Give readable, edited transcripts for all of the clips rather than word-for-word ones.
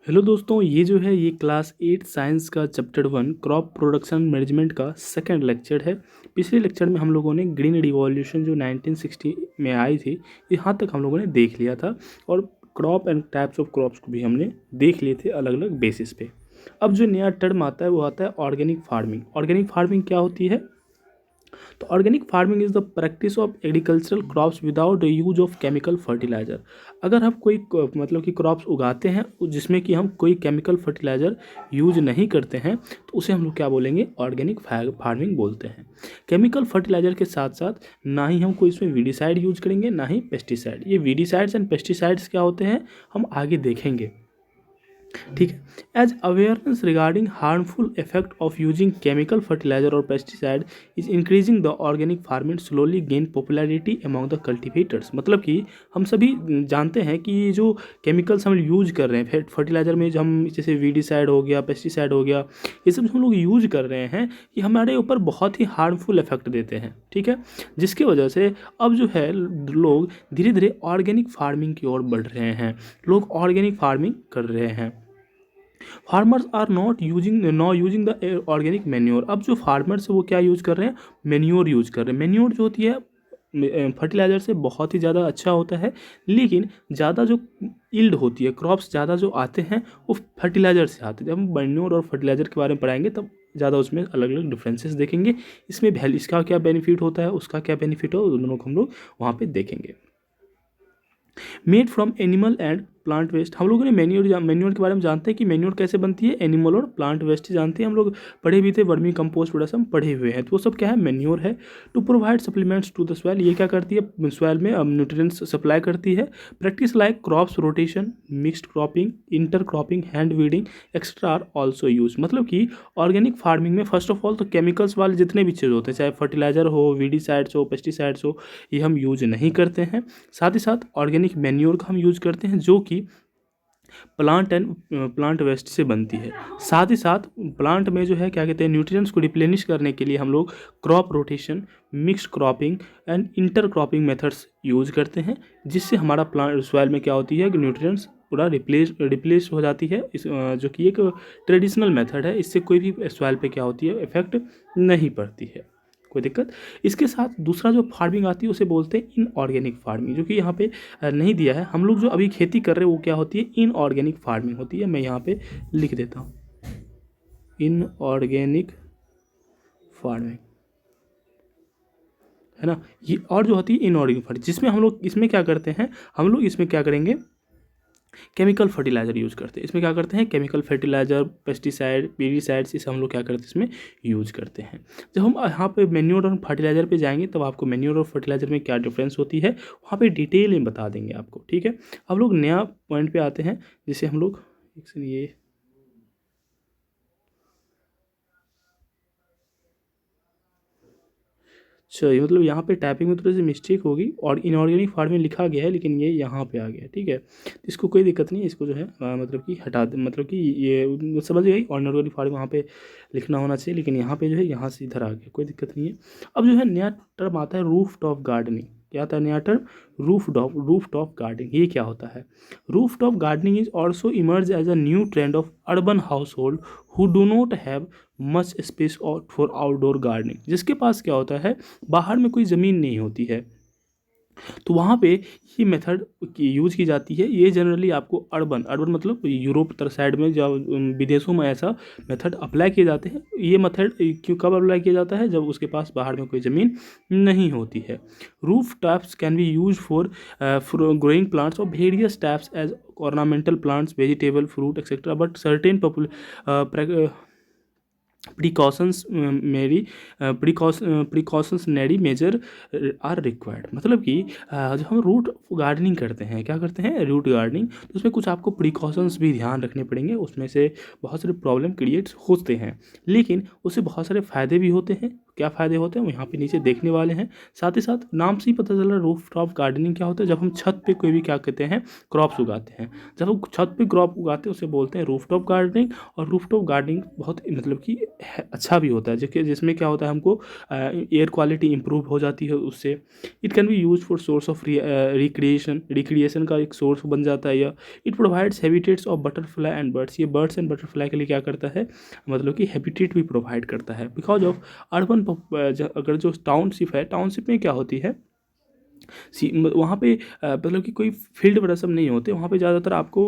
Hello दोस्तों, ये जो है ये क्लास 8 साइंस का चैप्टर 1 क्रॉप प्रोडक्शन मैनेजमेंट का सेकंड लेक्चर है। पिछले लेक्चर में हम लोगों ने ग्रीन रिवॉल्यूशन जो 1960 में आई थी, यहाँ तक हम लोगों ने देख लिया था और crop and types of crops को भी हमने देख लिए थे अलग अलग बेसिस पे। अब जो नया टर्म आता है वो आता है ऑर्गेनिक फार्मिंग। ऑर्गेनिक फार्मिंग क्या होती है? तो organic farming is the practice of agricultural crops without the use of chemical fertiliser. अगर हम कोई मतलब कि क्रॉप्स उगाते हैं जिसमें कि हम कोई केमिकल फर्टिलाइजर यूज नहीं करते हैं तो उसे हम लोग क्या बोलेंगे? ऑर्गेनिक फार्मिंग बोलते हैं। केमिकल फर्टिलाइजर के साथ साथ ना ही हम कोई इसमें वीडिसाइड यूज करेंगे ना ही पेस्टिसाइड। ये वीडिसाइड्स एंड पेस्टिसाइड्स क्या होते हैं हम आगे देखेंगे, ठीक है। As awareness regarding harmful effect of using chemical fertiliser और pesticide is increasing the organic farming slowly gain popularity among the cultivators. मतलब कि हम सभी जानते हैं कि ये जो केमिकल्स हम यूज कर रहे हैं फर्टिलाइजर में, जो हम जैसे वीडिसाइड हो गया, पेस्टिसाइड हो गया, ये सब हम लोग यूज कर रहे हैं, ये हमारे ऊपर बहुत ही हार्मफुल इफेक्ट देते हैं, ठीक है। जिसकी वजह से अब जो है लोग धीरे धीरे ऑर्गेनिक फार्मिंग की ओर बढ़ रहे हैं, लोग ऑर्गेनिक फार्मिंग कर रहे हैं। Farmers are not using the organic manure. अब जो फार्मर्स है वो क्या यूज कर रहे हैं? मैन्योर यूज कर रहे हैं। मैन्योर जो होती है फर्टिलाइज़र से बहुत ही ज़्यादा अच्छा होता है, लेकिन ज़्यादा जो यील्ड होती है, क्रॉप्स ज़्यादा जो आते हैं वो फर्टिलाइज़र से आते हैं। जब हम मैन्योर और फर्टिलाइज़र के बारे में पढ़ाएंगे तब ज़्यादा उसमें अलग अलग डिफरेंसेस देखेंगे। इसमें इसका क्या बेनिफिट होता है, उसका क्या बेनिफिट हो, दोनों को हम लोग वहाँ पे देखेंगे। Made from animal and plant waste. हम लोगों ने मैन्योर के बारे में जानते हैं कि मैन्योर कैसे बनती है, एनिमल और प्लांट वेस्ट जानते हैं, हम लोग पढ़े भी थे, वर्मी कंपोस्ट प्रोडक्शन पढ़े हुए हैं, तो वो सब क्या है? मैन्योर है। To provide supplements to the soil, ये क्या करती है? सॉइल में न्यूट्रिएंट्स सप्लाई करती है। Practice like crops rotation, mixed cropping, inter cropping, hand weeding etcetera are also use. मतलब कि ऑर्गेनिक फार्मिंग में फर्स्ट ऑफ ऑल तो केमिकल्स वाले जितने भी चीज़ होते हैं, चाहे फर्टिलाइजर हो, वीडिसाइड्स हो, पेस्टिसाइड्स हो, ये हम यूज नहीं करते हैं। साथ ही साथ ऑर्गेनिक मैन्योर का हम यूज करते हैं जो कि प्लांट वेस्ट से बनती है। साथ ही साथ प्लांट में जो है क्या कहते हैं, न्यूट्रिएंट्स को रिप्लेनिश करने के लिए हम लोग crop rotation, mixed cropping and inter cropping methods use करते हैं, जिससे हमारा प्लांट सॉइल में क्या होती है कि न्यूट्रिएंट्स पूरा रिप्लेस हो जाती है। इस जो कि एक ट्रेडिशनल मेथड है, इससे कोई भी सॉइल पे क्या होती है, इफेक्ट नहीं पड़ती है, कोई दिक्कत। इसके साथ दूसरा जो फार्मिंग आती है उसे बोलते हैं इनऑर्गेनिक फार्मिंग, जो कि यहाँ पे नहीं दिया है। हम लोग जो अभी खेती कर रहे हैं वो क्या होती है? इनऑर्गेनिक फार्मिंग होती है। मैं यहाँ पे लिख देता हूँ इनऑर्गेनिक फार्मिंग, है ना। ये और जो होती है इनऑर्गेनिक फार्मिंग, जिसमें हम लोग इसमें क्या करते हैं, हम लोग इसमें क्या करेंगे? केमिकल फर्टिलाइजर यूज़ करते हैं। इसमें क्या करते हैं? केमिकल फर्टिलाइजर, पेस्टिसाइड, पेरीसाइड्स, इसे हम लोग क्या करते हैं? इसमें यूज करते हैं। जब हम यहाँ पे मैन्योर और फर्टिलाइजर पे जाएंगे तब आपको मैन्योर और फर्टिलाइजर में क्या डिफरेंस होती है वहाँ पे डिटेल में बता देंगे आपको, ठीक है। अब लोग नया पॉइंट पे आते हैं, जिसे हम लोग ये चलिए, मतलब यहाँ पे टाइपिंग में थोड़ी सी मिस्टेक होगी और इनऑर्गेनिक फार्मिंग लिखा गया है लेकिन ये यहाँ पे आ गया, ठीक है। तो इसको कोई दिक्कत नहीं है, इसको जो है मतलब कि हटा दे, मतलब कि ये समझ गई। इनऑर्गेनिक फार्मिंग वहाँ पे लिखना होना चाहिए, लेकिन यहाँ पे जो है यहाँ से इधर आ गया, कोई दिक्कत नहीं है। अब जो है नया टर्म आता है रूफ टॉप गार्डनिंग। क्या आता है नया टर्म? Roof top gardening. ये क्या होता है? Rooftop gardening is also emerge as a new trend of urban household who do not have much space for outdoor gardening. जिसके पास क्या होता है, बाहर में कोई ज़मीन नहीं होती है, तो वहाँ पे ये मेथड की यूज़ की जाती है। ये जनरली आपको अर्बन मतलब यूरोप तर साइड में, जब विदेशों में ऐसा मेथड अप्लाई किए जाते हैं। ये मेथड क्यों कब अप्लाई किया जाता है? जब उसके पास बाहर में कोई ज़मीन नहीं होती है। Roof tops can be use for growing plants of various types as ornamental plants, vegetable, fruit et cetera, but certain precautionary measure are required. मतलब कि जब हम रूट गार्डनिंग करते हैं, क्या करते हैं? रूट गार्डनिंग, तो उसमें कुछ आपको प्रिकॉशंस भी ध्यान रखने पड़ेंगे। उसमें से बहुत सारे प्रॉब्लम क्रिएट्स होते हैं, लेकिन उससे बहुत सारे फ़ायदे भी होते हैं, क्या फ़ायदे होते हैं वो यहाँ पे नीचे देखने वाले हैं। साथ ही साथ नाम से ही पता चल रहा है रूफ टॉप गार्डनिंग क्या होता है। जब हम छत पे कोई भी क्या कहते हैं क्रॉप्स उगाते हैं, जब हम छत पे क्रॉप उगाते हैं उसे बोलते हैं रूफ टॉप गार्डनिंग। और रूफ टॉप गार्डनिंग बहुत मतलब कि अच्छा भी होता है, जिसमें क्या होता है हमको एयर क्वालिटी इंप्रूव हो जाती है उससे। It can be use for source of recreation का एक सोर्स बन जाता है। या it provides habitats of butterfly and birds, ये बर्ड्स एंड बटरफ्लाई के लिए क्या करता है, मतलब कि हैबिटेट भी प्रोवाइड करता है। बिकॉज ऑफ अर्बन, अगर जो टाउनशिप है, टाउनशिप में क्या होती है वहाँ पे मतलब कि कोई फील्ड बरसम नहीं होते, वहाँ पे ज़्यादातर आपको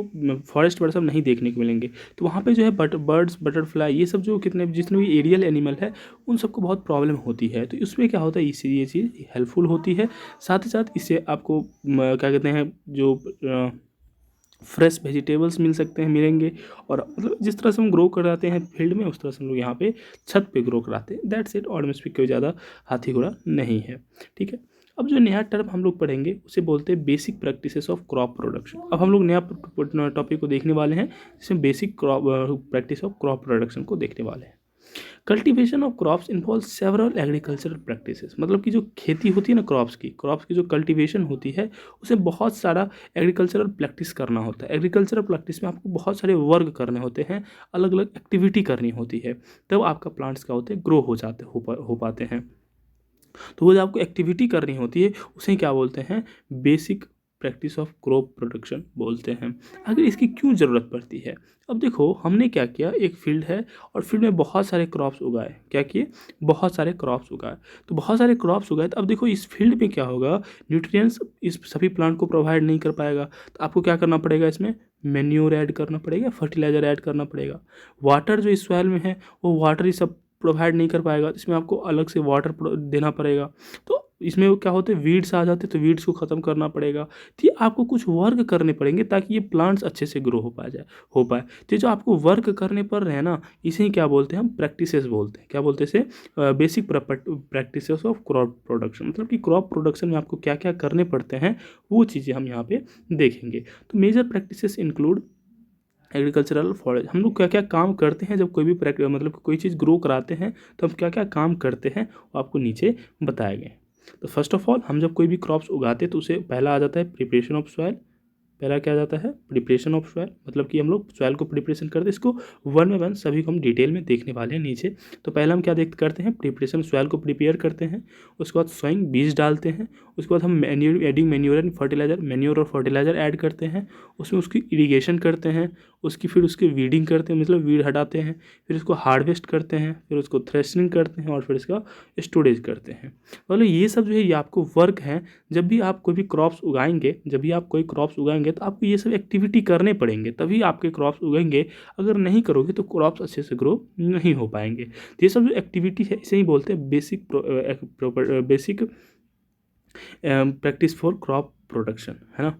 फॉरेस्ट बरसम नहीं देखने को मिलेंगे। तो वहाँ पे जो है बर्ड्स बटरफ्लाई ये सब जो जितने भी एरियल एनिमल है उन सबको बहुत प्रॉब्लम होती है। तो इसमें क्या होता है, इससे ये चीज़ हेल्पफुल होती है। साथ ही साथ इससे आपको क्या कहते हैं जो फ्रेश वेजिटेबल्स मिल सकते हैं, मिलेंगे। और मतलब जिस तरह से हम ग्रो कराते हैं फील्ड में, उस तरह से हम लोग यहाँ पे छत पे ग्रो कराते हैं। दैट्स इट, और इसमें कोई ज़्यादा हाथी घोड़ा नहीं है। ठीक है, अब जो नया टर्म हम लोग पढ़ेंगे उसे बोलते हैं basic practices of crop production. अब हम लोग नया टॉपिक को देखने वाले हैं, जिसमें basic practice of crop production को देखने वाले हैं। Cultivation of crops involve several agricultural practices, मतलब कि जो खेती होती है ना क्रॉप्स की जो कल्टीवेशन होती है उसे बहुत सारा एग्रीकल्चरल प्रैक्टिस करना होता है। एग्रीकल्चरल प्रैक्टिस में आपको बहुत सारे वर्क करने होते हैं, अलग अलग एक्टिविटी करनी होती है, तब आपका प्लांट्स क्या होते हैं, ग्रो हो पाते हैं। तो वो जो आपको एक्टिविटी करनी होती है उसे क्या बोलते हैं, basic practice of crop production बोलते हैं। अगर इसकी क्यों ज़रूरत पड़ती है, अब देखो हमने क्या किया, एक फील्ड है और फील्ड में बहुत सारे क्रॉप्स उगाए। क्या किए, बहुत सारे क्रॉप्स उगाए। तो बहुत सारे क्रॉप्स उगाए, तो अब देखो इस फील्ड में क्या होगा, न्यूट्रिएंट्स इस सभी प्लांट को प्रोवाइड नहीं कर पाएगा। तो आपको क्या करना पड़ेगा, इसमें मैन्योर ऐड करना पड़ेगा, फर्टिलाइजर ऐड करना पड़ेगा। वाटर जो इस सॉइल में है वो वाटर ही सब प्रोवाइड नहीं कर पाएगा, इसमें आपको अलग से वाटर देना पड़ेगा। तो इसमें क्या होते हैं, वीड्स आ जाते हैं, तो वीड्स को ख़त्म करना पड़ेगा। तो ये आपको कुछ वर्क करने पड़ेंगे ताकि ये प्लांट्स अच्छे से ग्रो हो पाए। तो ये जो आपको वर्क करने पड़ रहे हैं ना, इसे ही क्या बोलते हैं, हम प्रैक्टिसेस बोलते हैं। क्या बोलते हैं इसे, basic practices of crop production. मतलब कि क्रॉप प्रोडक्शन में आपको क्या क्या करने पड़ते हैं वो चीज़ें हम यहाँ पे देखेंगे। तो major practices include agricultural forest. हम लोग क्या क्या काम करते हैं जब कोई भी मतलब कोई चीज़ ग्रो कराते हैं, तो हम क्या क्या काम करते हैं वो आपको नीचे बताए गए। तो फर्स्ट ऑफ ऑल, हम जब कोई भी क्रॉप्स उगाते हैं तो उसे पहला आ जाता है प्रिपरेशन ऑफ सॉइल। पहला क्या जाता है, प्रिपरेशन ऑफ सॉइल, मतलब कि हम लोग सॉइल को प्रिपरेशन करते हैं। इसको वन बाय वन सभी को हम डिटेल में देखने वाले हैं नीचे। तो पहला हम क्या करते हैं, प्रिपरेशन, सॉइल को प्रिपेयर करते हैं। उसके बाद सोइंग, बीज डालते हैं। उसके बाद हम adding manure and fertiliser, manure और फर्टिलाइजर ऐड करते हैं। उसमें उसकी इरीगेशन करते हैं, फिर उसकी वीडिंग करते हैं, मतलब वीड हटाते हैं। फिर उसको हार्वेस्ट करते हैं, फिर उसको थ्रेशनिंग करते हैं और फिर इसका स्टोरेज करते हैं। मतलब ये सब जो है ये आपको वर्क है। जब भी आप कोई भी क्रॉप्स उगाएंगे, तो आपको ये सब एक्टिविटी करने पड़ेंगे, तभी आपके क्रॉप्स उगेंगे। अगर नहीं करोगे तो क्रॉप्स अच्छे से ग्रो नहीं हो पाएंगे। तो ये सब जो एक्टिविटी है इसे ही बोलते हैं basic practice for crop production, है ना।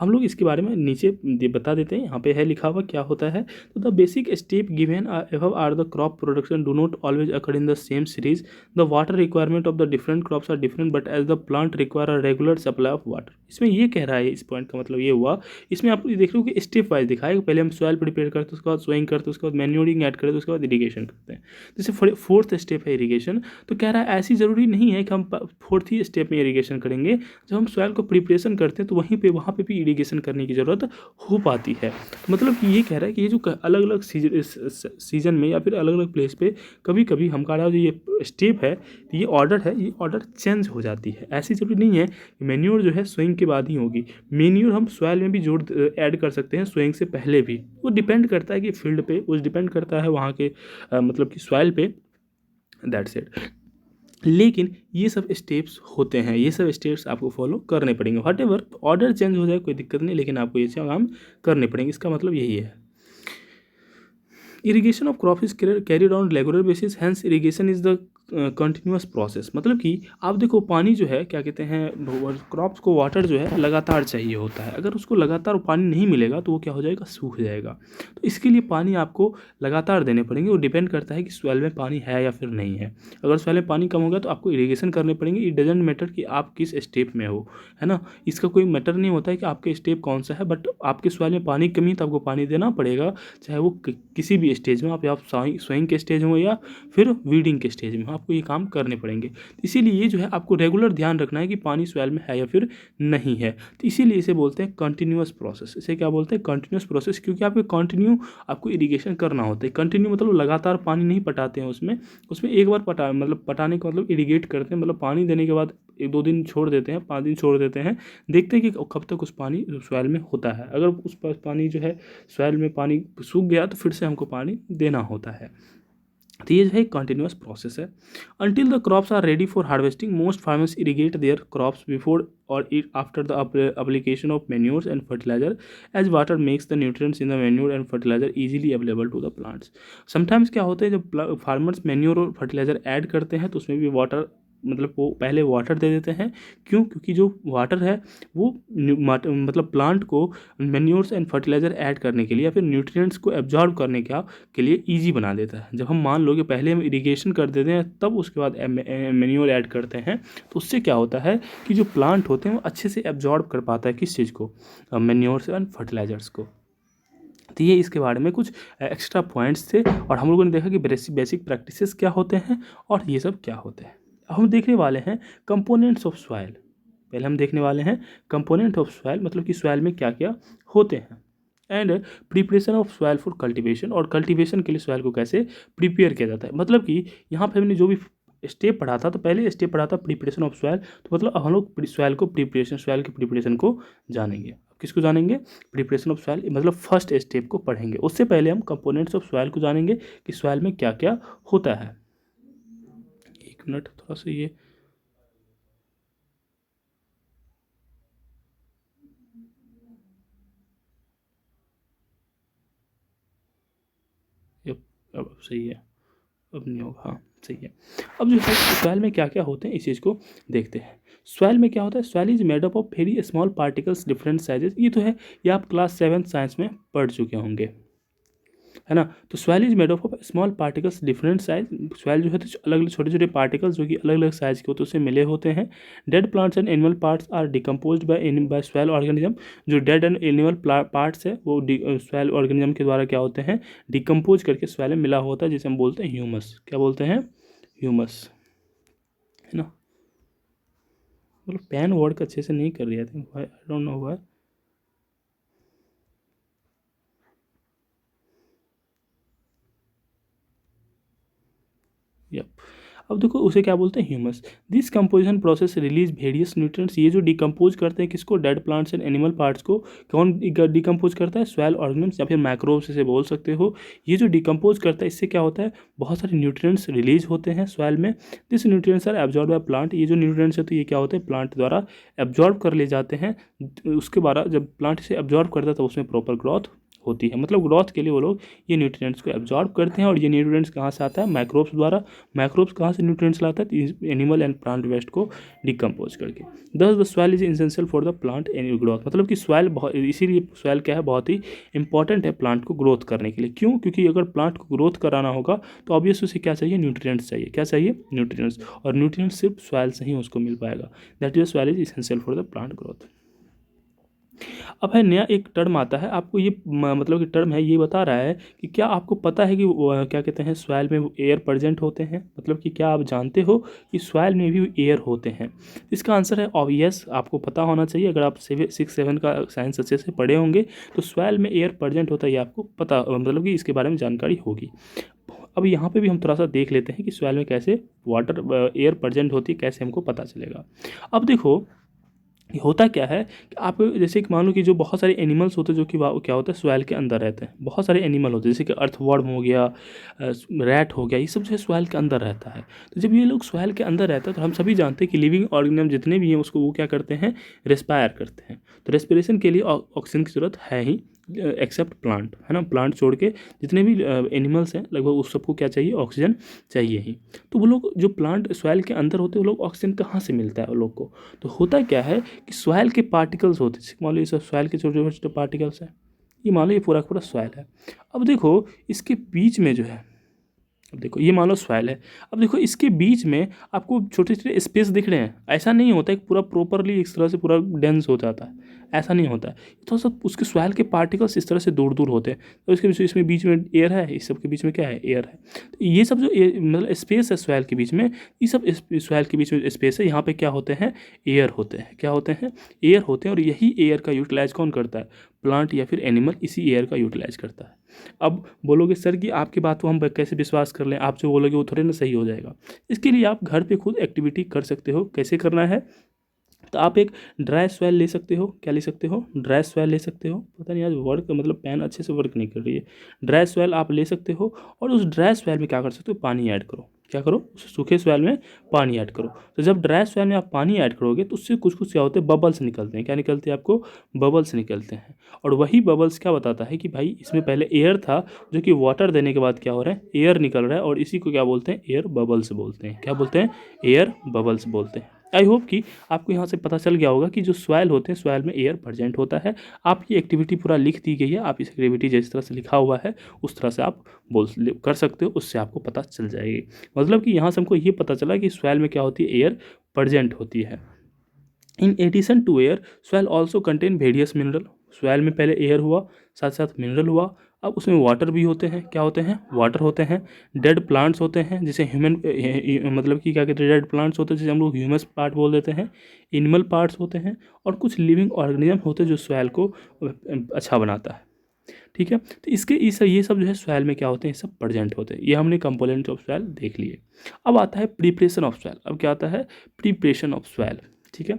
हम लोग इसके बारे में नीचे बता देते हैं, यहाँ पे है लिखा हुआ क्या होता है। तो the basic step given above are the crop production do not always occur in the same series. The water requirement of the different crops are different but as the plant require a regular supply of water. इसमें ये कह रहा है, इस point का मतलब ये हुआ, इसमें आप देख रहे हो कि स्टेप वाइज दिखाएगा। पहले हम सॉइल प्रिपेयर करते हैं, उसके बाद सोइंग करते हैं, उसके बाद मैन्योरिंग ऐड करते हैं, उसके बाद इरीगेशन करते हैं। जैसे फोर्थ स्टेप है इरीगेशन, तो कह रहा है ऐसी ज़रूरी नहीं है कि हम फोर्थ ही स्टेप में इरीगेशन करेंगे। जब हम सॉइल को प्रिपरेशन करते हैं तो वहाँ पे भी इरीगेशन करने की ज़रूरत हो पाती है। तो मतलब कि ये कह रहा है कि ये जो अलग अलग सीजन में या फिर अलग अलग प्लेस पे कभी कभी हम कह रहा है जो ये स्टेप है, ये ऑर्डर चेंज हो जाती है। ऐसी ज़रूरी नहीं है कि मैन्योर जो है सोइंग के बाद ही होगी। मैन्योर हम सॉइल में भी ऐड कर सकते हैं सोइंग से पहले भी। वो डिपेंड करता है कि फील्ड पे, वो डिपेंड करता है वहाँ के मतलब कि सॉइल पे। That's it. लेकिन ये सब स्टेप्स होते हैं, ये सब स्टेप्स आपको फॉलो करने पड़ेंगे। व्हाटएवर ऑर्डर चेंज हो जाए कोई दिक्कत नहीं, लेकिन आपको ये काम करने पड़ेंगे। इसका मतलब यही है। Irrigation of crop is carried on regular basis, hence irrigation is the continuous process. मतलब कि आप देखो पानी जो है क्या कहते हैं, क्रॉप्स को वाटर जो है लगातार चाहिए होता है। अगर उसको लगातार पानी नहीं मिलेगा तो वो क्या हो जाएगा, सूख जाएगा। तो इसके लिए पानी आपको लगातार देने पड़ेंगे। वो डिपेंड करता है कि सॉइल में पानी है या फिर नहीं है। अगर सॉइल में पानी कम होगा तो आपको इरीगेशन करने पड़ेंगे। इट डजेंट मैटर कि आप किस स्टेप में हो, है ना। इसका कोई मैटर नहीं होता है कि आपके स्टेप कौन सा है, बट आपके सॉइल में पानी कमी है तो आपको पानी देना पड़ेगा, चाहे वो किसी भी स्टेज में, आप सोइंग के स्टेज में या फिर वीडिंग के स्टेज में, आपको ये काम करने पड़ेंगे। इसीलिए ये जो है आपको रेगुलर ध्यान रखना है कि पानी सॉइल में है या फिर नहीं है। तो इसीलिए इसे बोलते हैं कंटिन्यूअस प्रोसेस। इसे क्या बोलते हैं? कंटिन्यूअस प्रोसेस, क्योंकि आपको इरिगेशन करना होता है। कंटिन्यू मतलब लगातार पानी नहीं पटाते हैं उसमें एक बार पटाने का मतलब इरिगेट करते हैं, मतलब पानी देने के बाद 1-2 दिन छोड़ देते हैं, 5 दिन छोड़ देते हैं, देखते हैं कि कब तक उस पानी सॉइल में होता है। अगर उस पानी जो है सॉइल में पानी सूख गया तो फिर से हमको पानी देना होता है। तो ये जो है कंटिन्यूअस प्रोसेस है। Until the crops are ready for harvesting, most farmers irrigate their crops before और after the application of manures and fertilizer, as water makes the nutrients in the manure and fertilizer easily available to the plants. Sometimes क्या होता है, जब farmers manure और fertiliser add करते हैं तो उसमें भी वाटर मतलब वो पहले वाटर दे देते हैं। क्यों? क्योंकि जो वाटर है वो मतलब प्लांट को मैन्योर्स एंड फर्टिलाइज़र ऐड करने के लिए या फिर न्यूट्रिएंट्स को एब्जॉर्ब करने के लिए ईजी बना देता है। जब हम मान लो कि पहले हम इरिगेशन कर देते हैं तब उसके बाद मैन्योर ऐड करते हैं, तो उससे क्या होता है कि जो प्लांट होते हैं वो अच्छे से एब्जॉर्ब कर पाता है किस चीज़ को? मैन्योर्स एंड फर्टिलाइजर्स को। तो ये इसके बारे में कुछ एक्स्ट्रा पॉइंट्स थे और हम लोगों ने देखा कि बेसिक प्रैक्टिसेस क्या होते हैं और ये सब क्या होते हैं। अब हम देखने वाले हैं कंपोनेंट्स ऑफ सॉइल। पहले हम देखने वाले हैं कंपोनेंट ऑफ सॉइल, मतलब कि सॉइल में क्या क्या होते हैं, and preparation of soil for cultivation, और कल्टीवेशन के लिए सॉइल को कैसे प्रिपेयर किया जाता है। मतलब कि यहाँ पे हमने जो भी स्टेप पढ़ा था, तो पहले स्टेप पढ़ा था प्रिपरेशन ऑफ सॉइल, तो मतलब अब हम लोग सॉइल के प्रिपरेशन को जानेंगे। अब किसको जानेंगे? प्रिपरेशन ऑफ सॉइल, मतलब फर्स्ट स्टेप को पढ़ेंगे। उससे पहले हम कंपोनेंट्स ऑफ सॉइल को जानेंगे कि सॉइल में क्या क्या होता है। एक मिनट, थोड़ा सा ये अब सही है, अब नहीं होगा, हाँ सही है। अब जो है सॉइल में क्या क्या होते हैं इस चीज़ को देखते हैं। सॉइल में क्या होता है? Soil is made up of very small particles different sizes. ये तो है, ये आप क्लास 7 साइंस में पढ़ चुके होंगे, है ना। तो soil is made up of small particles different size. Soil जो है तो अलग अलग छोटे छोटे पार्टिकल्स जो कि अलग अलग साइज के होते हैं उससे मिले होते हैं। Dead plants and animal parts are decompose by soil organism. जो डेड एंड एनिमल पार्ट्स है वो सॉइल ऑर्गेनिज्म के द्वारा क्या होते हैं? डिकम्पोज करके सॉइल में मिला होता है, जिसे हम बोलते हैं ह्यूमस। क्या बोलते हैं? ह्यूमस, है ना। मतलब पेन वर्ड अच्छे से नहीं कर रही थी, I don't know why. Yup, अब देखो उसे क्या बोलते हैं? Humus. This composition process release various nutrients. ये जो डिकम्पोज करते हैं किसको? Dead plants and animal parts को। कौन डिकम्पोज करता है? सॉइल ऑर्गेनिज्म्स या फिर माइक्रोब्स से बोल सकते हो। ये जो डिकम्पोज करता है इससे क्या होता है? बहुत सारे न्यूट्रिएंट्स रिलीज होते हैं सॉइल में। This nutrients are absorb by plant. ये जो न्यूट्रिएंट्स है तो ये क्या होते हैं? प्लांट द्वारा एब्जॉर्ब कर ले जाते हैं। उसके बाद जब प्लांट इसे एब्जॉर्ब करता है तो उसमें प्रॉपर ग्रोथ होती है। मतलब ग्रोथ के लिए वो लोग ये न्यूट्रिएंट्स को एब्जॉर्ब करते हैं। और ये न्यूट्रिएंट्स कहाँ से आता है? माइक्रोब्स द्वारा। माइक्रोब्स कहाँ से न्यूट्रिएंट्स लाता है? एनिमल एंड प्लांट वेस्ट को डिकम्पोज करके। दस the soil is essential for the plant and growth. मतलब कि सॉइल बहुत, इसीलिए सॉइल क्या है? बहुत ही इंपॉर्टेंट है प्लांट को ग्रोथ करने के लिए। क्यों? क्योंकि अगर प्लांट को ग्रोथ कराना होगा तो ऑब्वियस उसे क्या चाहिए? न्यूट्रिएंट्स चाहिए। क्या चाहिए? न्यूट्रिएंट्स। और न्यूट्रिएंट्स सिर्फ सॉइल से ही उसको मिल पाएगा। That is soil is essential for the plant growth. अब है नया एक टर्म आता है, आपको ये मतलब कि टर्म है ये बता रहा है कि क्या आपको पता है कि क्या कहते हैं सॉइल में एयर प्रेजेंट होते हैं। मतलब कि क्या आप जानते हो कि सॉइल में भी एयर होते हैं? इसका आंसर है ऑब्वियस, आपको पता होना चाहिए। अगर आप 6-7 का साइंस अच्छे से पढ़े होंगे तो सॉइल में एयर प्रेजेंट होता है ये आपको पता, मतलब कि इसके बारे में जानकारी होगी। अब यहाँ पे भी हम थोड़ा सा देख लेते हैं कि सॉइल में कैसे वाटर एयर प्रेजेंट होती है, कैसे हमको पता चलेगा। अब देखो ये होता क्या है कि आप जैसे कि मान लो कि जो बहुत सारे एनिमल्स होते हैं जो कि क्या होता है सॉइल के अंदर रहते हैं। बहुत सारे एनिमल होते हैं जैसे कि अर्थवर्म हो गया, रैट हो गया, ये सब जो है सॉइल के अंदर रहता है। तो जब ये लोग सॉइल के अंदर रहता है तो हम सभी जानते हैं कि लिविंग ऑर्गेनिज्म जितने भी हैं उसको वो क्या करते हैं? रेस्पायर करते हैं। तो रेस्पिरेशन के लिए ऑक्सीजन की ज़रूरत है ही, एक्सेप्ट प्लांट, है ना। प्लांट छोड़ के जितने भी एनिमल्स हैं लगभग उस सबको क्या चाहिए? ऑक्सीजन चाहिए ही। तो वो लोग जो प्लांट सॉइल के अंदर होते हैं वो लोग ऑक्सीजन कहाँ से मिलता है वो लोग को? तो होता क्या है कि सॉइल के पार्टिकल्स होते हैं, मान लो ये सब सॉइल के छोटे छोटे पार्टिकल्स हैं। ये मान लो ये पूरा का पूरा सॉइल है। अब देखो इसके बीच में जो है, अब देखो ये मान लो सॉइल है। अब देखो इसके बीच में आपको छोटे छोटे स्पेस दिख रहे हैं। ऐसा नहीं होता है कि पूरा प्रॉपरली इस तरह से पूरा डेंस हो जाता है, ऐसा नहीं होता है। थोड़ा सा उसके सॉइल के पार्टिकल्स इस तरह से दूर दूर होते हैं। तो इसके बीच इसमें बीच में एयर है, इस सब के बीच में क्या है, एयर है। तो ये सब जो मतलब स्पेस है सॉइल के बीच में, ये सब सॉइल के बीच में स्पेस है, यहाँ पे क्या होते हैं, एयर होते हैं। क्या होते हैं, एयर होते हैं। और यही एयर का यूटिलाइज कौन करता है, प्लांट या फिर एनिमल इसी एयर का यूटिलाइज करता है। अब बोलोगे सर कि आपकी बात को हम कैसे विश्वास कर लें, आप जो बोलोगे वो थोड़े ना सही हो जाएगा। इसके लिए आप घर पे खुद एक्टिविटी कर सकते हो। कैसे करना है, तो आप एक ड्राई सॉइल ले सकते हो। क्या ले सकते हो, ड्राई सॉइल ले सकते हो। पता नहीं आज वर्क मतलब पेन अच्छे से वर्क नहीं कर रही है। ड्राई सॉइल आप ले सकते हो और उस ड्राई सॉइल में क्या कर सकते हो, पानी ऐड करो। क्या करो, उस सूखे सॉइल में पानी ऐड करो। तो जब ड्राई सॉइल में आप पानी ऐड करोगे तो उससे कुछ कुछ क्या होते हैं, बबल्स निकलते हैं। क्या निकलते हैं, आपको बबल्स निकलते हैं। और वही बबल्स क्या बताता है कि भाई इसमें पहले एयर था, जो कि वाटर देने के बाद क्या हो रहा है, एयर निकल रहा है। और इसी को क्या बोलते हैं, एयर बबल्स बोलते हैं। क्या बोलते हैं, एयर बबल्स बोलते हैं। आई होप कि आपको यहाँ से पता चल गया होगा कि जो सॉइल होते हैं, सॉइल में एयर प्रेजेंट होता है। आपकी एक्टिविटी पूरा लिख दी गई है। आप इस एक्टिविटी जिस तरह से लिखा हुआ है उस तरह से आप कर सकते हो, उससे आपको पता चल जाएगी। मतलब कि यहाँ से हमको ये पता चला कि सॉइल में क्या होती है, एयर प्रेजेंट होती है। In addition to air soil also contain various mineral. Soil में पहले एयर हुआ, साथ साथ मिनरल हुआ। अब उसमें वाटर भी होते हैं। क्या होते हैं, वाटर होते हैं। डेड प्लांट्स होते हैं, जिसे ह्यूमन मतलब कि क्या कहते हैं, डेड प्लांट्स होते हैं जिसे हम लोग ह्यूमस पार्ट बोल देते हैं। एनिमल पार्ट्स होते हैं और कुछ लिविंग ऑर्गेनिज्म होते हैं जो सॉइल को अच्छा बनाता है। ठीक है, तो इसके ये सब जो है सॉइल में क्या होते हैं, सब प्रेजेंट होते हैं। ये हमने कंपोनेंट ऑफ सॉइल देख लिए। अब आता है प्रिपरेशन ऑफ सॉइल। अब क्या आता है, प्रिपरेशन ऑफ सॉइल। ठीक है,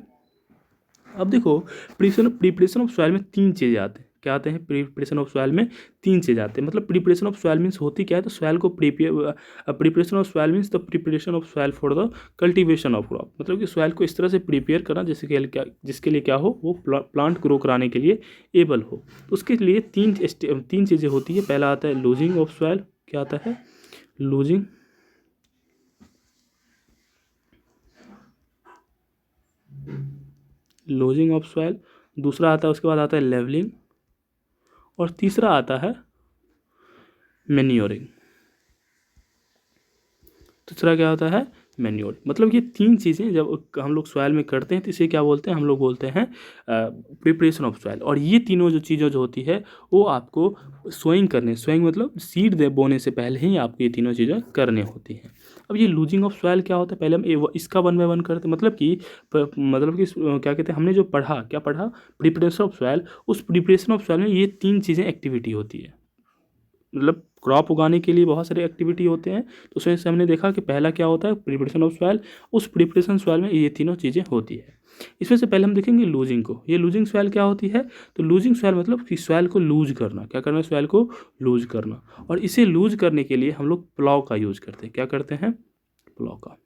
अब देखो प्रिपरेशन ऑफ सॉइल में तीन चीज़ें आते हैं। क्या आते हैं, प्रिपरेशन ऑफ सॉइल में तीन चीज़ें आते हैं। मतलब प्रिपरेशन ऑफ सॉइल मीन्स होती क्या है, तो सॉइल को preparation of soil means the preparation of soil for the cultivation of crop. मतलब कि सॉइल को इस तरह से प्रिपेयर करना जिसके लिए क्या हो, वो प्लांट ग्रो कराने के लिए एबल हो। तो उसके लिए तीन चीज़ें होती है। पहला आता है लूजिंग ऑफ सॉइल। क्या आता है, लूजिंग ऑफ सॉइल। दूसरा आता है, उसके बाद आता है लेवलिंग। और तीसरा आता है मैन्योरिंग। तीसरा क्या होता है, मैन्योर। मतलब ये तीन चीज़ें जब हम लोग सॉइल में करते हैं तो इसे क्या बोलते हैं, हम लोग बोलते हैं प्रिपरेशन ऑफ सॉइल। और ये तीनों जो चीज़ें जो होती है वो आपको सोइंग मतलब सीड बोने से पहले ही आपको ये तीनों चीज़ें करनी होती हैं। अब ये लूजिंग ऑफ सॉइल क्या होता है, पहले हम इसका 1 बाय 1 करते हैं। मतलब कि क्या कहते हैं, हमने जो पढ़ा, क्या पढ़ा, प्रिपरेशन ऑफ सॉइल। उस प्रिपरेशन ऑफ सॉइल में ये तीन चीज़ें एक्टिविटी होती है। मतलब क्रॉप उगाने के लिए बहुत सारे एक्टिविटी होते हैं। तो उसमें से हमने देखा कि पहला क्या होता है, प्रिपरेशन ऑफ सॉइल। उस प्रिपरेशन सॉइल में ये तीनों चीज़ें होती है। इसमें से पहले हम देखेंगे लूजिंग को। ये लूजिंग सॉइल क्या होती है, तो लूजिंग सॉइल मतलब कि सॉइल को लूज करना। क्या करना है, सॉइल को लूज करना। और इसे लूज करने के लिए हम लोग प्लाव का यूज करते हैं। क्या करते हैं, प्लाव का।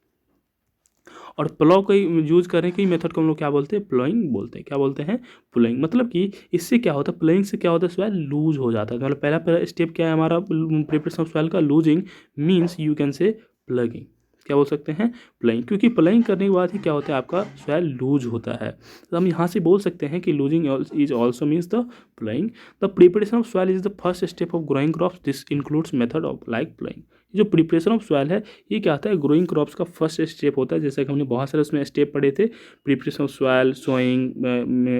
और प्लाव का यूज करने की मेथड को हम लोग क्या बोलते हैं, प्लोइंग बोलते हैं। क्या बोलते हैं, प्लोइंग। मतलब कि इससे क्या होता है, प्लोइंग से क्या होता है, सॉइल लूज हो जाता है। मतलब पहला स्टेप क्या है हमारा प्रिपरेशन ऑफ सॉइल का, losing means you can say plugging. क्या बोल सकते हैं, प्लगिंग। क्योंकि प्लगिंग करने के बाद ही क्या होता है, आपका सॉइल लूज होता है। तो हम यहाँ से बोल सकते हैं कि losing is also means the plugging. The preparation of soil is the first step of growing crops. This includes method of like plugging. जो प्रिपरेशन ऑफ सॉइल है ये क्या आता है, ग्रोइंग क्रॉप्स का फर्स्ट स्टेप होता है। जैसे कि हमने बहुत सारे उसमें स्टेप पढ़े थे, preparation of soil, sowing,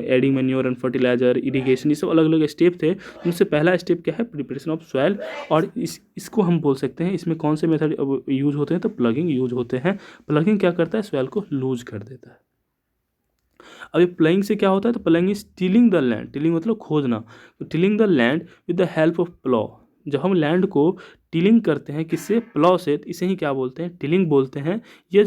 adding manure and fertiliser, irrigation, ये सब अलग अलग स्टेप थे। उनसे पहला स्टेप क्या है, प्रिपरेशन ऑफ सॉइल। और इसको हम बोल सकते हैं, इसमें कौन से मेथड यूज होते हैं, तो प्लगिंग यूज होते हैं। प्लगिंग क्या करता है, सॉइल को लूज कर देता है। अब ये प्लगिंग से क्या होता है, तो plugging is tilling the land. Tilling मतलब खोदना। तो tilling the land with the help of plough. जब हम लैंड को टिलिंग करते हैं किससे, प्लॉ से, तो इसे ही क्या बोलते हैं, टिलिंग बोलते हैं। यह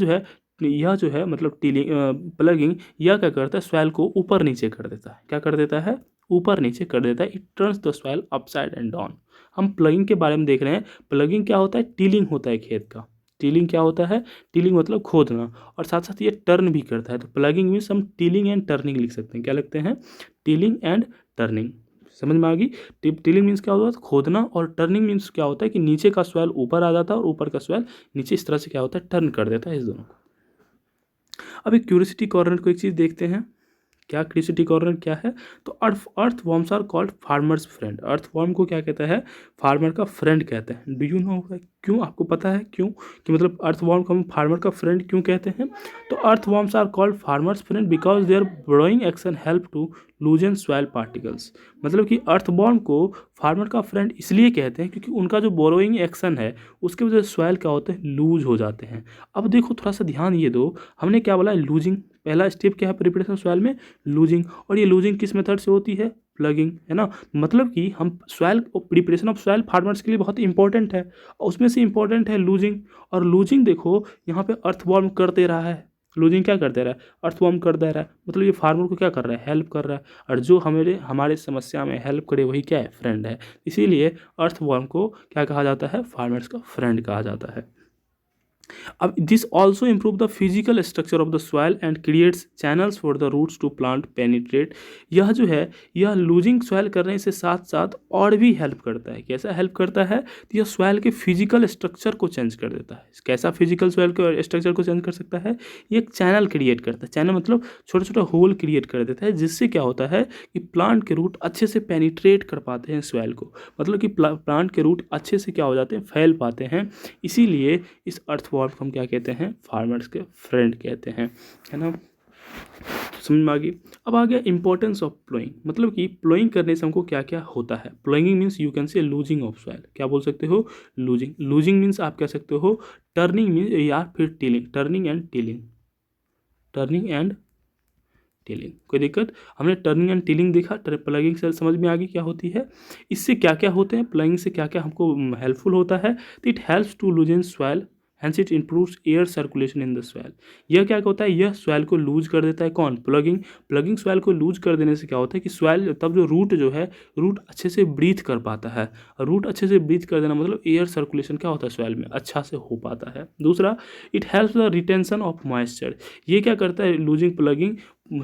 जो है मतलब टिलिंग, प्लगिंग, यह क्या करता है, सॉइल को ऊपर नीचे कर देता है। क्या कर देता है, ऊपर नीचे कर देता है। It turns the soil upside and down. हम प्लगिंग के बारे में देख रहे हैं। प्लगिंग क्या होता है, टिलिंग होता है खेत का। टिलिंग क्या होता है, टिलिंग मतलब खोदना। और साथ साथ ये टर्न भी करता है। तो प्लगिंग मीन्स हम टिलिंग एंड टर्निंग लिख सकते हैं। क्या लिखते हैं, टिलिंग एंड टर्निंग। समझ में आ गई। टिलिंग मीन्स क्या होता है, खोदना। और टर्निंग मीन्स क्या होता है कि नीचे का सॉइल ऊपर आ जाता है और ऊपर का सॉइल नीचे। इस तरह से क्या होता है, टर्न कर देता है इस दोनों को। अब एक क्यूरियोसिटी कॉर्नर को एक चीज़ देखते हैं। क्या क्यूरियोसिटी कॉर्नर क्या है? तो earthworms are called farmers friend. Earthworm को क्या कहता है? फार्मर का फ्रेंड कहते हैं। डू यू नो क्यों? आपको पता है क्यों कि मतलब अर्थ वॉर्म को हम फार्मर का फ्रेंड क्यों कहते हैं? तो earthworms are called farmers friend because their burrowing action help to loosen soil particles. मतलब कि अर्थवॉर्म को फार्मर का फ्रेंड इसलिए कहते हैं क्योंकि उनका जो बोरोइंग एक्शन है उसके वजह से सॉइल क्या होते हैं? लूज हो जाते हैं। अब देखो थोड़ा सा ध्यान ये दो, हमने क्या बोला? लूजिंग। पहला स्टेप क्या है प्रिपरेशन सॉइल में? लूजिंग। और ये लूजिंग किस मेथड से होती है? प्लगिंग, है ना। मतलब कि हम soil preparation of soil farmers के लिए बहुत इंपॉर्टेंट है और उसमें से इंपॉर्टेंट है लूजिंग। और लूजिंग देखो यहाँ पे अर्थवॉर्म कर दे रहा है। लूजिंग क्या कर दे रहा है? अर्थवॉर्म कर दे रहा है। मतलब ये फार्मर को क्या कर रहा है? हेल्प कर रहा है। और जो हमारे समस्या में हेल्प करे वही क्या है? फ्रेंड है। इसीलिए अर्थवॉर्म को क्या कहा जाता है? फार्मर्स का फ्रेंड कहा जाता है। अब this also improve the physical structure of the soil and creates channels for the roots to plant penetrate. यह जो है यह लूजिंग सॉइल करने से साथ साथ और भी हेल्प करता है। कैसा हेल्प करता है? तो यह सॉइल के फिजिकल स्ट्रक्चर को चेंज कर देता है। कैसा फिजिकल सॉइल के स्ट्रक्चर को चेंज कर सकता है? ये एक चैनल क्रिएट करता है। चैनल मतलब छोटा छोटा होल क्रिएट कर देता है, जिससे क्या होता है कि प्लांट के रूट अच्छे से पेनिट्रेट कर पाते हैं सॉइल को। मतलब कि प्लांट के रूट अच्छे से क्या हो जाते हैं? फैल पाते हैं। इसीलिए इस अर्थवॉर्म को हम क्या कहते हैं? फार्मर्स के फ्रेंड कहते हैं, है ना। समझ में आ गई। अब आ गया इंपॉर्टेंस ऑफ प्लोइंग। मतलब कि प्लोइंग करने से हमको क्या क्या होता है? Ploughing means you can say losing of soil. क्या बोल सकते हो? लूजिंग। लूजिंग मीन्स आप कह सकते हो टर्निंग मीन्स या फिर tilling. Turning and tilling. Turning and tilling. कोई दिक्कत? हमने टर्निंग एंड टीलिंग देखा। प्लगिंग से समझ में आ गई क्या होती है। इससे क्या क्या होते हैं? प्लगिंग से क्या क्या हमको हेल्पफुल होता है? तो it helps to loosen soil hence it improves air circulation in the soil. यह क्या होता है? यह सॉइल को लूज कर देता है। कौन? प्लगिंग। प्लगिंग सॉइल को लूज कर देने से क्या होता है कि सॉइल तब जो रूट जो है रूट अच्छे से ब्रीथ कर पाता है। रूट अच्छे से ब्रीथ कर देना मतलब एयर सर्कुलेशन क्या होता है? सॉइल में अच्छा से हो पाता है। दूसरा, it helps the retention of moisture. ये क्या करता है? लूजिंग प्लगिंग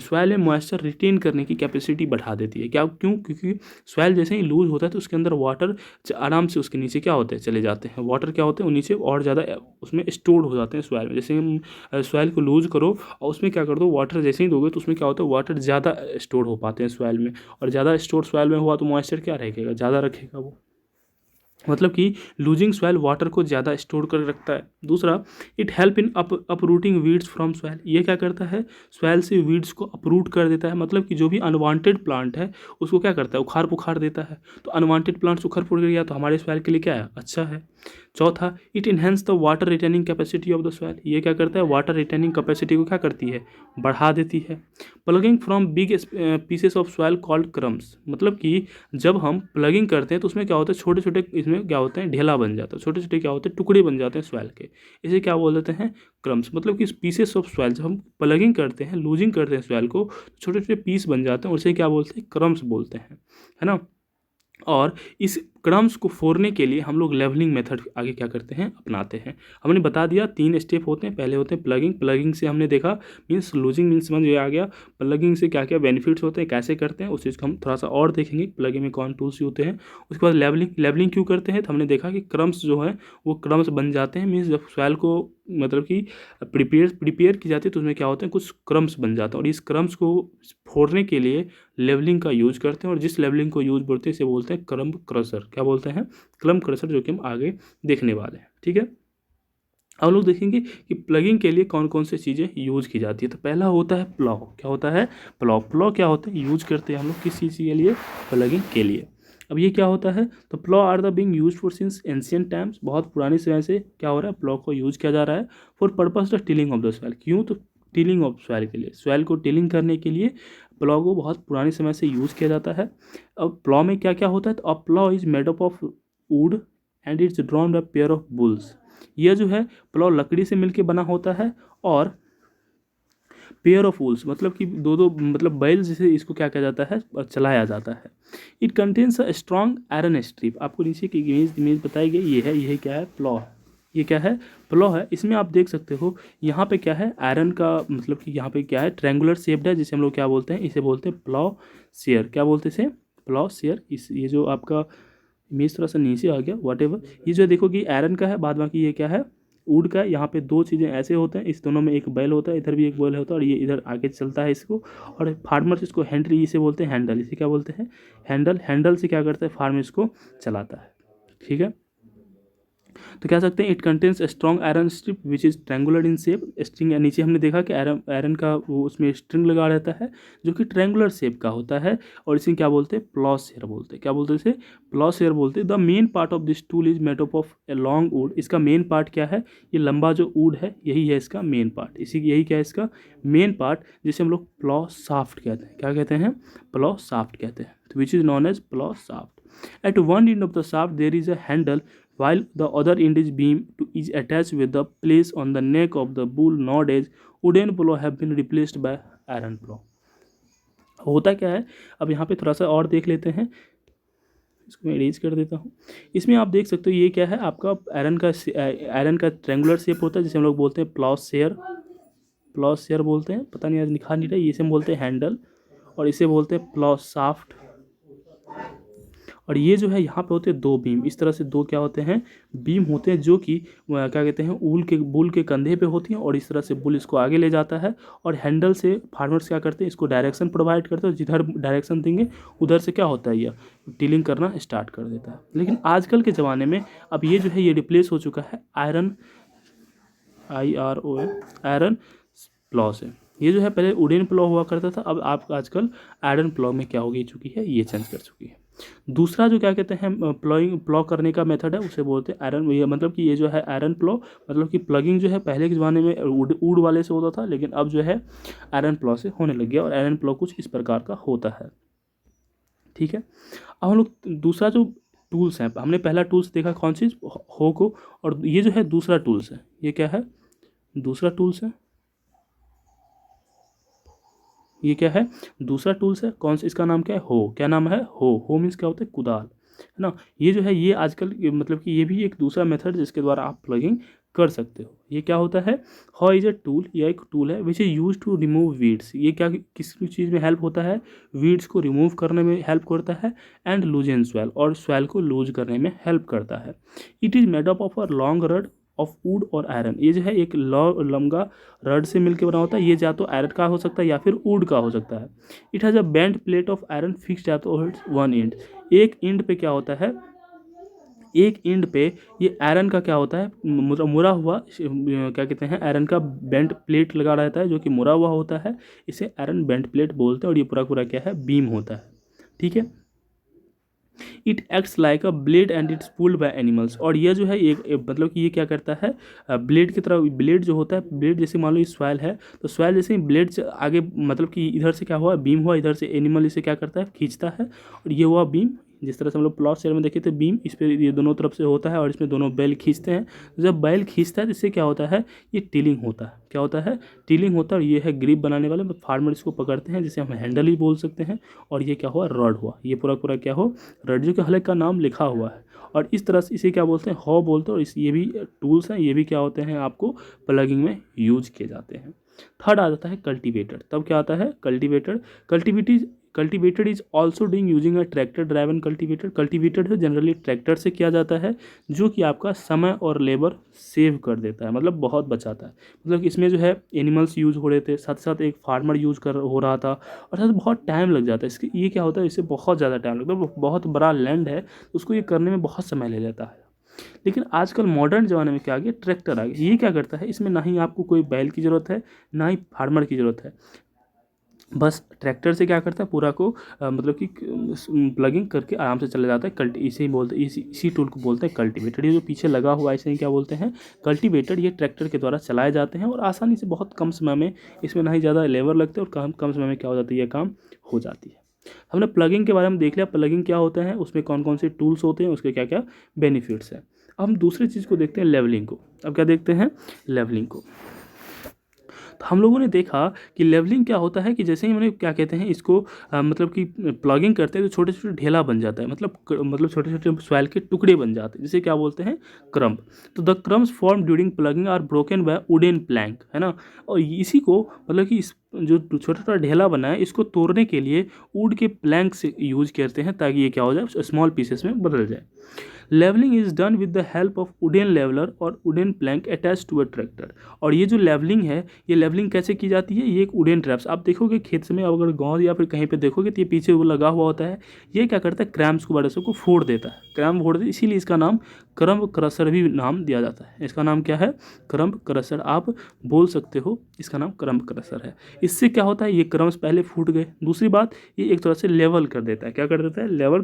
सॉइल में मॉइस्चर रिटेन करने की कैपेसिटी बढ़ा देती है। क्या? क्यों? क्योंकि सॉइल जैसे ही लूज होता है तो उसके अंदर वाटर आराम से उसके नीचे क्या होते हैं? चले जाते हैं। वाटर क्या होते हैं? वो नीचे और ज़्यादा उसमें स्टोर हो जाते हैं सॉइल में। जैसे हम सॉइल को लूज करो और उसमें क्या कर दो? वाटर जैसे ही दोगे तो उसमें क्या होता है? वाटर ज़्यादा स्टोर हो पाते हैं सॉइल में। और ज़्यादा स्टोर सॉइल में हुआ तो मॉइस्चर क्या रखेगा? ज़्यादा रखेगा वो। मतलब कि लूजिंग सॉइल वाटर को ज़्यादा स्टोर कर रखता है। दूसरा, it help in uprooting weeds from soil. ये क्या करता है? सॉइल से वीड्स को अपरूट कर देता है। मतलब कि जो भी अनवांटेड प्लांट है उसको क्या करता है? उखाड़ पुखाड़ देता है। तो अनवांटेड प्लांट्स उखड़ पुखड़ गया तो हमारे सॉइल के लिए क्या है? अच्छा है। चौथा, it enhance the water retaining capacity of the soil. ये क्या करता है? वाटर रिटेनिंग कैपेसिटी को क्या करती है? बढ़ा देती है। Plugging from big pieces of soil called crumbs. मतलब कि जब हम प्लगिंग करते हैं तो उसमें क्या होता है? छोटे छोटे इसमें क्या होते हैं? ढेला बन जाता है। छोटे छोटे क्या होते हैं? टुकड़े बन जाते हैं सॉइल के। इसे क्या बोल देते हैं? क्रम्स। मतलब कि पीसेस ऑफ सॉइल जब हम प्लगिंग करते हैं, लूजिंग करते हैं सॉइल को, छोटे छोटे पीस बन जाते हैं, उसे क्या बोलते हैं? क्रम्स बोलते हैं, है ना। और इस क्रम्स को फोड़ने के लिए हम लोग लेवलिंग मेथड आगे क्या करते हैं? अपनाते हैं। हमने बता दिया 3 स्टेप होते हैं। पहले होते हैं प्लगिंग। प्लगिंग से हमने देखा मीन्स लूजिंग मीन्स समझ में आ गया। प्लगिंग से क्या क्या बेनिफिट्स होते हैं, कैसे करते हैं, उस चीज़ को हम थोड़ा सा और देखेंगे। प्लगिंग में कौन टूल्स होते हैं। उसके बाद लेवलिंग। लेवलिंग क्यों करते हैं? तो हमने देखा कि क्रम्स जो है वो क्रम्स बन जाते हैं। मीन्स जब सॉइल को मतलब कि प्रिपेयर की जाती है तो उसमें क्या होते हैं? कुछ क्रम्स बन जाते हैं। और इस क्रम्स को फोड़ने के लिए लेवलिंग का यूज़ करते हैं। और जिस लेवलिंग को यूज़ बोलते हैं इसे बोलते हैं क्रम्ब क्रशर। क्या बोलते हैं? क्लम क्रशर, जो कि हम आगे देखने वाले हैं। ठीक है। अब लोग देखेंगे कि प्लगिंग के लिए कौन कौन सी चीज़ें यूज की जाती है। तो पहला होता है प्लॉ। क्या होता है? प्लॉ। प्लॉ क्या होता है? यूज करते हैं हम लोग किस चीज़ के लिए? प्लगिंग के लिए। अब ये क्या होता है? तो plough are the being use for since ancient times. बहुत पुराने समय से क्या हो रहा है? प्लॉ को यूज किया जा रहा है for purpose the tilling of the soil. क्यों? तो टिलिंग ऑफ सॉइल के लिए, सॉइल को टिलिंग करने के लिए प्लॉ को बहुत पुराने समय से यूज़ किया जाता है। अब प्लॉ में क्या क्या होता है? तो a plough is made up of wood and it's drawn by pair of bulls. यह जो है प्लॉ लकड़ी से मिलकर बना होता है और पेयर ऑफ वुल्स मतलब कि दो दो मतलब बैल जैसे इसको क्या किया जाता है? चलाया जाता है। It contains a strong iron strip. आपको नीचे की इमेज बताई गई, ये है, यह क्या है? प्लॉ है। ये क्या है? प्लॉ है। इसमें आप देख सकते हो यहाँ पे क्या है? आयरन का मतलब कि यहाँ पे क्या है? ट्रायंगुलर शेप्ड है, जिसे हम लोग क्या बोलते हैं? इसे बोलते हैं प्लॉ शेयर। क्या बोलते हैं इसे? Plough share. इस ये जो आपका इमेज थोड़ा सा नीचे आ गया, वॉट एवर, ये जो देखो कि आयरन का है, बाद बाकी ये क्या है? वुड का यहाँ पे दो चीज़ें ऐसे होते हैं, इस दोनों में एक बैल होता है, इधर भी एक बैल होता है और ये इधर आगे चलता है इसको, और फार्मर्स इसको हैंडल इसे बोलते हैं, हैंडल इसे क्या बोलते हैं, हैंडल। हैंडल से क्या करता है, फार्म इसको चलाता है। ठीक है, तो कह सकते हैं it contains strong iron strip which is triangular in shape. String नीचे हमने देखा कि आयरन आयरन का वो उसमें स्ट्रिंग लगा रहता है जो कि ट्रैंगुलर शेप का होता है, और इसे क्या बोलते हैं, प्लॉशेयर बोलते हैं। क्या बोलते हैं इसे, प्लॉशेयर बोलते हैं। The main part of this tool is made up of a long would. इसका मेन पार्ट क्या है, ये लंबा जो वुड है यही है इसका मेन पार्ट। इसी यही क्या है इसका मेन पार्ट, जिसे हम लोग प्लॉ शाफ्ट कहते हैं। क्या कहते हैं, प्लॉ शाफ्ट कहते हैं, which is known as plough shaft. At one end of the shaft there is a handle while the other end is beam is attached with the place on the neck of the bull. Nowadays wooden plow have been replaced by iron plow। होता क्या है, अब यहाँ पे थोड़ा सा और देख लेते हैं, इसको मैं इरेज कर देता हूँ। इसमें आप देख सकते हो ये क्या है, आपका आयरन का ट्रेंगुलर शेप होता है जिसे हम लोग बोलते हैं प्लॉशेयर, प्लॉशेयर बोलते हैं, पता नहीं आज लिखा नहीं रहा, इसे हम बोलते हैं हैंडल, और इसे बोलते हैं प्लॉ शाफ्ट। और ये जो है यहाँ पे होते हैं दो बीम, इस तरह से दो क्या होते हैं, बीम होते हैं, जो कि क्या कहते हैं, बुल के कंधे पे होती हैं, और इस तरह से बुल इसको आगे ले जाता है, और हैंडल से फार्मर्स क्या करते हैं, इसको डायरेक्शन प्रोवाइड करते हैं, जिधर डायरेक्शन देंगे उधर से क्या होता है, यह टिलिंग करना स्टार्ट कर देता है। लेकिन आजकल के ज़माने में अब ये जो है ये रिप्लेस हो चुका है आयरन, IRON, आयरन प्लॉ से। ये जो है पहले वुडन प्लॉ हुआ करता था, अब आप आजकल आयरन प्लॉ में क्या हो गई चुकी है, ये चेंज कर चुकी है। दूसरा जो क्या कहते हैं प्लॉ करने का मेथड है उसे बोलते हैं आयरन, ये मतलब कि ये जो है आयरन प्लॉ, मतलब कि प्लगिंग जो है पहले के ज़माने में वुड वाले से होता था, लेकिन अब जो है आयरन प्लॉ से होने लग गया, और आयरन प्लॉ कुछ इस प्रकार का होता है। ठीक है, अब हम लोग दूसरा जो टूल्स हैं, हमने पहला टूल्स देखा कौन चीज़, हो को, और ये जो है दूसरा टूल्स है, ये क्या है, दूसरा टूल्स है, ये क्या है, दूसरा टूल्स है, कौन सा, इसका नाम क्या है, हो। क्या नाम है, हो मीन्स क्या होता है, कुदाल, है ना। ये जो है ये आजकल मतलब कि ये भी एक दूसरा मेथड जिसके द्वारा आप प्लगिंग कर सकते हो। ये क्या होता है, हॉ इज अ टूल, यह एक टूल है which is use to remove weeds. ये क्या किस चीज़ में हेल्प होता है, वीड्स को रिमूव करने में हेल्प करता है, एंड लूजन स्वेल, और स्वेल को लूज करने में हेल्प करता है। It is made up of a long rod of wood और आयरन। ये जो है एक लंबा रड से मिलकर बना होता है, ये या तो आयरन का हो सकता है या फिर वुड का हो सकता है। It has a bend plate of iron fixed at one and. एक एंड पे क्या होता है, एक एंड पे ये आयरन का क्या होता है, मुरा हुआ, क्या कहते हैं, आयरन का बेंड प्लेट लगा रहता है जो कि मुरा हुआ होता है, इसे आयरन बेंड प्लेट बोलते हैं, और ये पूरा पूरा क्या है, बीम होता है। ठीक है, it acts like a blade and it's pulled by animals. और ये जो है मतलब कि ये क्या करता है, ब्लेड की तरह, ब्लेड जो होता है, ब्लेड जैसे मान लो ये सॉइल है, तो सॉइल जैसे ही ब्लेड से आगे, मतलब कि इधर से क्या हुआ, बीम हुआ, इधर से एनिमल इसे क्या करता है, खींचता है, और ये हुआ बीम। जिस तरह से हम लोग प्लॉट शेयर में देखे थे, बीम इस पर ये दोनों तरफ से होता है, और इसमें दोनों बैल खींचते हैं। जब बैल खींचता है तो इससे क्या होता है, ये टीलिंग होता है। क्या होता है, टीलिंग होता है, और ये है ग्रिप बनाने वाले, फार्मर इसको पकड़ते हैं, जिसे हम हैंडल ही बोल सकते हैं। और ये क्या हुआ, रॉड हुआ, ये पूरा पूरा क्या हो, रॉड, जो कि हल्के का नाम लिखा हुआ है। और इस तरह से इसे क्या बोलते हैं, हॉ बोलते हैं, और ये भी टूल्स हैं, ये भी क्या होते हैं, आपको प्लगिंग में यूज किए जाते हैं। थर्ड आ जाता है कल्टीवेटर। तब क्या आता है, cultivator. Cultivated is also doing using a tractor driven cultivator. Cultivator जो जनरली ट्रैक्टर से किया जाता है, जो कि आपका समय और लेबर सेव कर देता है, मतलब बहुत बचाता है। मतलब इसमें जो है एनिमल्स यूज हो रहे थे, साथ साथ एक फार्मर यूज हो रहा था, और साथ बहुत टाइम लग जाता है इसके। ये क्या होता है, इससे बहुत ज़्यादा टाइम लगता है, बहुत बड़ा लैंड है, उसको ये करने में बहुत समय ले लेता है। लेकिन आजकल मॉडर्न ज़माने में क्या आ गया, ट्रैक्टर आ गया। ये क्या करता है, इसमें ना ही आपको कोई बैल की ज़रूरत है, ना ही फार्मर की ज़रूरत है, बस ट्रैक्टर से क्या करता है, पूरा को मतलब कि प्लगिंग करके आराम से चला जाता है। इसे ही बोलते हैं, इसी टूल को बोलते हैं कल्टीवेटर। ये जो पीछे लगा हुआ है इसे ही क्या बोलते हैं, कल्टीवेटर। ये ट्रैक्टर के द्वारा चलाए जाते हैं, और आसानी से बहुत कम समय में, इसमें ना ही ज़्यादा लेबर लगते हैं, और कम कम समय में क्या हो जाती है, ये काम हो जाती है। हमने प्लगिंग के बारे में देख लिया, प्लगिंग क्या होता है, उसमें कौन कौन से टूल्स होते हैं, उसके क्या क्या बेनिफिट्स हैं। अब हम दूसरी चीज़ को देखते हैं, लेवलिंग को। अब क्या देखते हैं, लेवलिंग को। तो हम लोगों ने देखा कि लेवलिंग क्या होता है, कि जैसे ही मैंने क्या कहते हैं इसको मतलब कि प्लगिंग करते हैं तो छोटे छोटे ढेला बन जाता है, मतलब छोटे छोटे सॉइल के टुकड़े बन जाते हैं, जिसे क्या बोलते हैं, क्रम्प। तो the crumbs form during ploughing are broken by wooden plank, है ना। और इसी को मतलब कि इस जो छोटा छोटा ढेला बना है, इसको तोड़ने के लिए वुड के प्लैंक से यूज करते हैं, ताकि ये क्या हो जाए, स्मॉल पीसेस में बदल जाए। Levelling is done with the help of wooden leveller और wooden plank attach to a tractor. और ये जो लेवलिंग है, ये लेवलिंग कैसे की जाती है, ये एक वुडन ट्रैप्स, आप देखोगे खेत में अगर गाँव या फिर कहीं पर देखोगे तो ये पीछे वो लगा हुआ होता है। ये क्या करता है, क्रैम्स को बड़े से को फोड़ देता है, क्रैम्प फोड़ देता है, इसीलिए इसका नाम क्रम्ब क्रशर भी नाम दिया जाता है। इसका नाम क्या है, क्रम्ब क्रशर, आप बोल सकते हो इसका नाम क्रम्ब क्रशर है। इससे क्या होता है, ये क्रम्स पहले फूट गए। दूसरी बात, ये एक तरह से लेवल कर देता है, क्या कर देता है, लेवल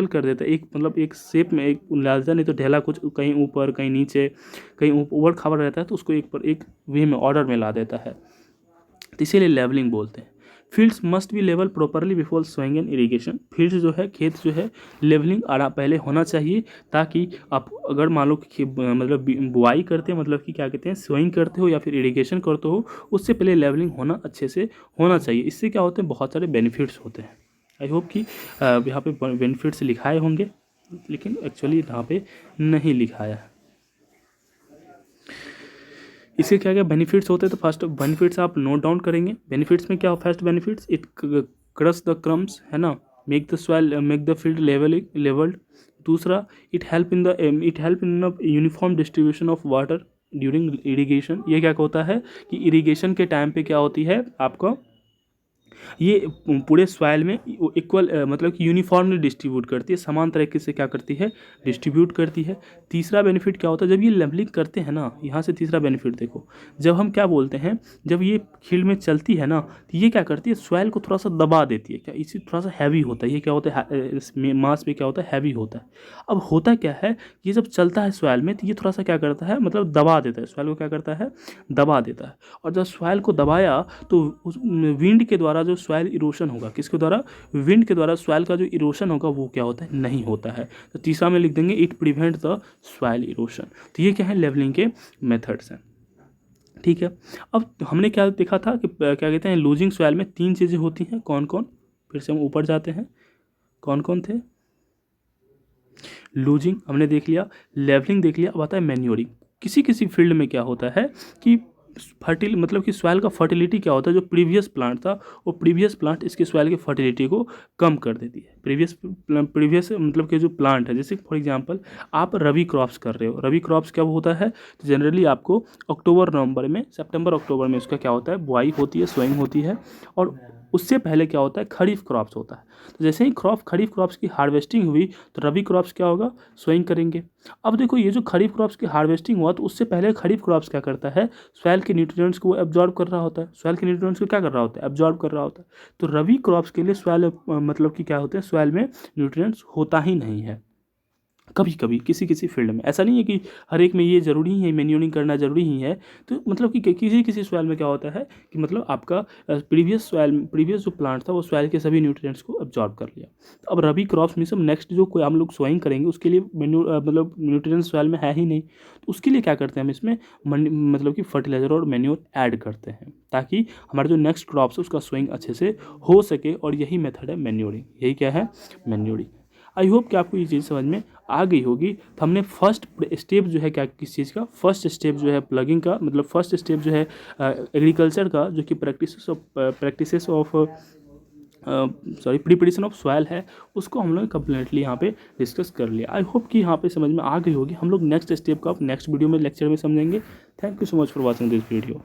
कर देता है, एक मतलब एक शेप में एक लालसा, नहीं तो ढेला कुछ कहीं ऊपर कहीं नीचे कहीं ऊपर खाबर रहता है, तो उसको एक पर एक वे में ऑर्डर में ला देता है, तो इसीलिए लेवलिंग बोलते हैं। Fields must be level properly before sowing and irrigation. Field जो है, खेत जो है, लेवलिंग पहले होना चाहिए, ताकि आप अगर मान लो कि मतलब बुआई करते हैं, मतलब कि क्या कहते हैं, सोइंग करते हो या फिर इरिगेशन करते हो, उससे पहले लेवलिंग होना अच्छे से होना चाहिए। इससे क्या होते हैं, बहुत सारे बेनिफिट्स होते हैं। आई होप कि यहाँ पे बेनिफिट्स लिखाए होंगे, लेकिन एक्चुअली यहाँ पे नहीं लिखाया है। इसके क्या क्या बेनिफिट्स होते हैं, तो फर्स्ट बेनिफिट्स आप नोट डाउन करेंगे। बेनिफिट्स में क्या हो, first benefits, it crush the crumbs, है ना, मेक द फील्ड लेवल्ड। दूसरा, it help in the uniform distribution of water during irrigation. ये क्या होता है कि इरिगेशन के टाइम पे क्या होती है आपका, ये पूरे सॉइल में इक्वल मतलब कि यूनिफॉर्मली डिस्ट्रीब्यूट करती है, समान तरीके से क्या करती है, डिस्ट्रीब्यूट करती है। तीसरा बेनिफिट क्या होता है, जब ये लेवलिंग करते हैं ना, यहाँ से तीसरा बेनिफिट देखो, जब हम क्या बोलते हैं, जब ये फील्ड में चलती है ना, तो ये क्या करती है, सॉइल को थोड़ा सा दबा देती है, क्या इसी थोड़ा सा हैवी होता है, ये क्या होता है, मास में क्या होता है, हैवी होता है। अब होता क्या है, ये जब चलता है सॉइल में, तो ये थोड़ा सा क्या करता है, मतलब दबा देता है सॉइल को, क्या करता है, दबा देता है। और जब सॉइल को दबाया, तो उस विंड के द्वारा जो सॉइल इरोशन होगा, किसके द्वारा, विंड के द्वारा सॉइल का जो इरोशन होगा वो क्या होता है, नहीं होता है। तो तीसरा में लिख देंगे, it prevent the soil erosion. तो ये क्या है, लेवलिंग के मेथड्स हैं, ठीक है। अब हमने क्या देखा था कि क्या कहते हैं, लूजिंग सॉइल में 3 चीज़ें होती हैं, कौन कौन, फिर से हम ऊपर जाते हैं, कौन कौन थे, लूजिंग हमने देख लिया, लेवलिंग देख लिया, अब आता है मैन्योरिंग। किसी किसी फील्ड में क्या होता है कि मतलब कि सॉइल का फर्टिलिटी क्या होता है, जो प्रीवियस प्लांट था, वो प्रीवियस प्लांट इसके सॉइल की फर्टिलिटी को कम कर देती है। प्रीवियस मतलब कि जो प्लांट है, जैसे फॉर एग्जांपल आप रबी क्रॉप्स कर रहे हो, रबी क्रॉप्स क्या होता है, तो जनरली आपको अक्टूबर नवंबर में, सितंबर अक्टूबर में उसका क्या होता है, बुआई होती है, सोइंग होती है। और उससे पहले क्या होता है, खरीफ क्रॉप्स होता है। तो जैसे ही खरीफ क्रॉप्स की हार्वेस्टिंग हुई, तो रबी क्रॉप्स क्या होगा, सोइंग करेंगे। अब देखो, ये जो खरीफ क्रॉप्स की हार्वेस्टिंग हुआ, तो उससे पहले खरीफ क्रॉप्स क्या करता है, सॉइल के न्यूट्रिएंट्स को एब्जॉर्ब कर रहा होता है, सॉइल के न्यूट्रिएंट्स को क्या कर रहा होता है, एब्जॉर्ब कर रहा होता है। तो रबी क्रॉप्स के लिए सॉइल मतलब कि क्या होते हैं, सॉइल में न्यूट्रिएंट्स होता ही नहीं है, कभी कभी किसी किसी फील्ड में। ऐसा नहीं है कि हर एक में ये ज़रूरी है, मैन्योरिंग करना ज़रूरी ही है। तो मतलब कि किसी किसी सॉइल में क्या होता है कि मतलब आपका प्रीवियस जो प्लांट था, वो सॉइल के सभी न्यूट्रिएंट्स को एब्जॉर्ब कर लिया। तो अब रबी क्रॉप्स में सब नेक्स्ट जो कोई हम लोग सोइंग करेंगे, उसके लिए मतलब न्यूट्रिएंट्स सॉइल में है ही नहीं, तो उसके लिए क्या करते हैं हम इसमें मतलब कि फर्टिलाइजर और मैन्योर ऐड करते हैं, ताकि हमारा जो नेक्स्ट क्रॉप्स है उसका सोइंग अच्छे से हो सके। और यही मेथड है मैन्योरिंग, यही क्या है, मैन्योरिंग। आई होप कि आपको ये चीज़ समझ में आ गई होगी। तो हमने फर्स्ट स्टेप जो है, क्या किस चीज़ का, फर्स्ट स्टेप जो है प्लगिंग का, मतलब फर्स्ट स्टेप जो है एग्रीकल्चर का, जो कि practices of preparation of soil है, उसको हम लोग कंप्लीटली यहाँ पे डिस्कस कर लिया। आई होप कि यहाँ पे समझ में आ गई होगी। हम लोग नेक्स्ट स्टेप का नेक्स्ट वीडियो में, लेक्चर में समझेंगे। Thank you so much for watching this video.